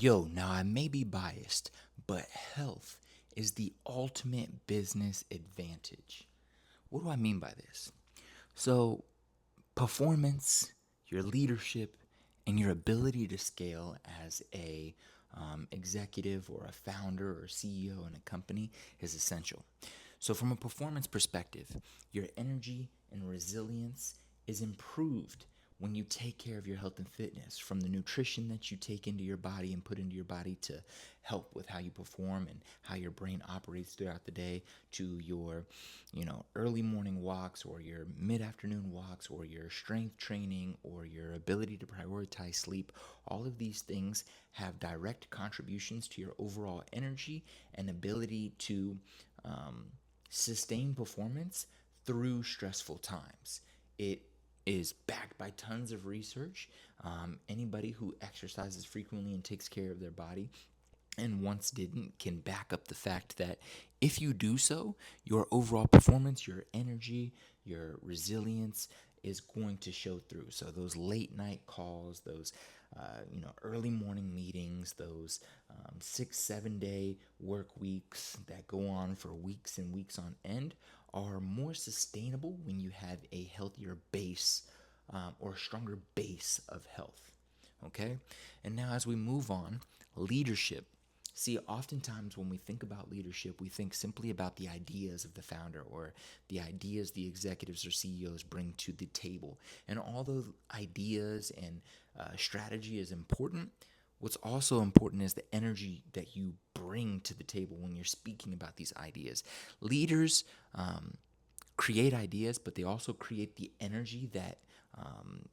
Yo, now I may be biased, but health is the ultimate business advantage. What do I mean by this? So, performance, your leadership, and your ability to scale as a executive or a founder or CEO in a company is essential. So, from a performance perspective, your energy and resilience is improved when you take care of your health and fitness, from the nutrition that you take into your body and put into your body to help with how you perform and how your brain operates throughout the day, to your early morning walks or your mid-afternoon walks or your strength training or your ability to prioritize sleep. All of these things have direct contributions to your overall energy and ability to um, sustain performance through stressful times. It is backed by tons of research. Anybody who exercises frequently and takes care of their body and once didn't can back up the fact that if you do so, your overall performance, your energy, your resilience is going to show through. So those late night calls, those early morning meetings, those 6 7 day work weeks that go on for weeks and weeks on end are more sustainable when you have a healthier base or a stronger base of health. Okay, and now as we move on, leadership. See, oftentimes when we think about leadership, we think simply about the ideas of the founder or the ideas the executives or CEOs bring to the table. And although ideas and strategy is important, what's also important is the energy that you bring to the table when you're speaking about these ideas. Leaders create ideas, but they also create the energy that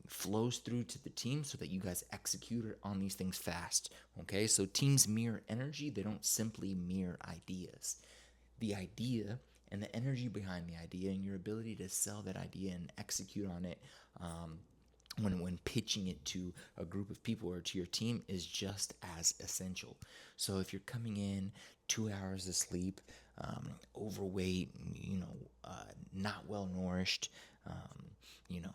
flows through to the team so that you guys execute on these things fast. Okay, so teams mirror energy, they don't simply mirror ideas. The idea and the energy behind the idea and your ability to sell that idea and execute on it when pitching it to a group of people or to your team is just as essential. So if you're coming in 2 hours of sleep, overweight, not well nourished,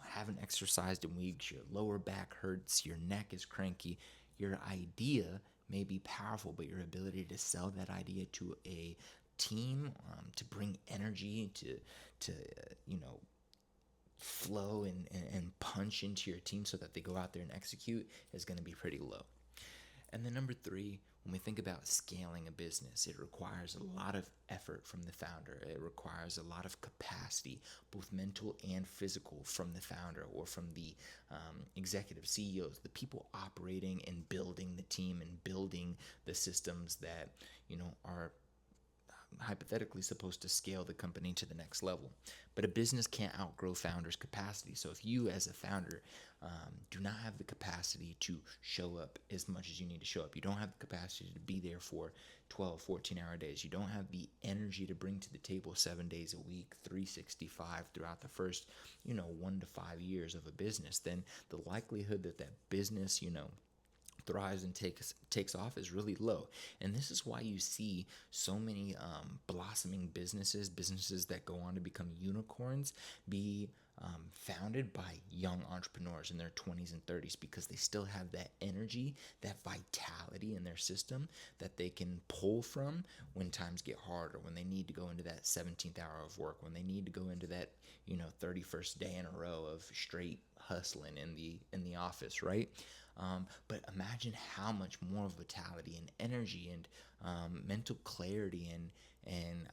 haven't exercised in weeks, your lower back hurts, your neck is cranky, your idea may be powerful, but your ability to sell that idea to a team, to bring energy to flow and punch into your team so that they go out there and execute is going to be pretty low. And then number three, when we think about scaling a business, it requires a lot of effort from the founder. It requires a lot of capacity, both mental and physical, from the founder or from the executive CEOs, the people operating and building the team and building the systems that are hypothetically supposed to scale the company to the next level. But a business can't outgrow founders' capacity. So if you, as a founder, do not have the capacity to show up as much as you need to show up, you don't have the capacity to be there for 12, 14-hour days, you don't have the energy to bring to the table 7 days a week, 365 throughout the first, 1 to 5 years of a business, then the likelihood that that business, thrives and takes off is really low. And this is why you see so many blossoming businesses that go on to become unicorns, be founded by young entrepreneurs in their 20s and 30s, because they still have that energy, that vitality in their system that they can pull from when times get hard, or when they need to go into that 17th hour of work, when they need to go into that 31st day in a row of straight hustling in the office, right? But imagine how much more vitality and energy and mental clarity and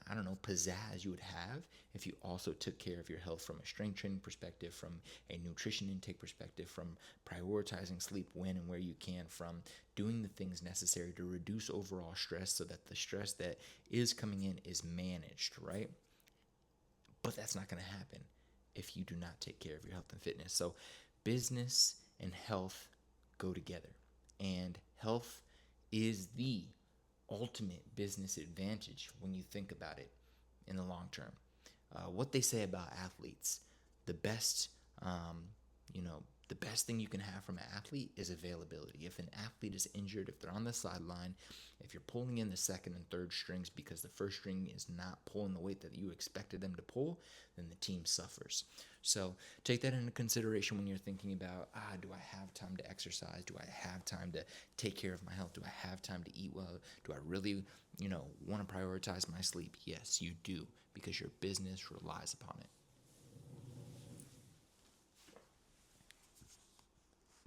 I don't know, pizzazz you would have if you also took care of your health from a strength training perspective, from a nutrition intake perspective, from prioritizing sleep when and where you can, from doing the things necessary to reduce overall stress so that the stress that is coming in is managed, right? But that's not going to happen if you do not take care of your health and fitness. So, business and health go together. And health is the ultimate business advantage when you think about it in the long term. What they say about athletes, the best, um, you know, The best thing you can have from an athlete is availability. If an athlete is injured, if they're on the sideline, if you're pulling in the second and third strings because the first string is not pulling the weight that you expected them to pull, then the team suffers. So take that into consideration when you're thinking about, do I have time to exercise? Do I have time to take care of my health? Do I have time to eat well? Do I really, want to prioritize my sleep? Yes, you do, because your business relies upon it.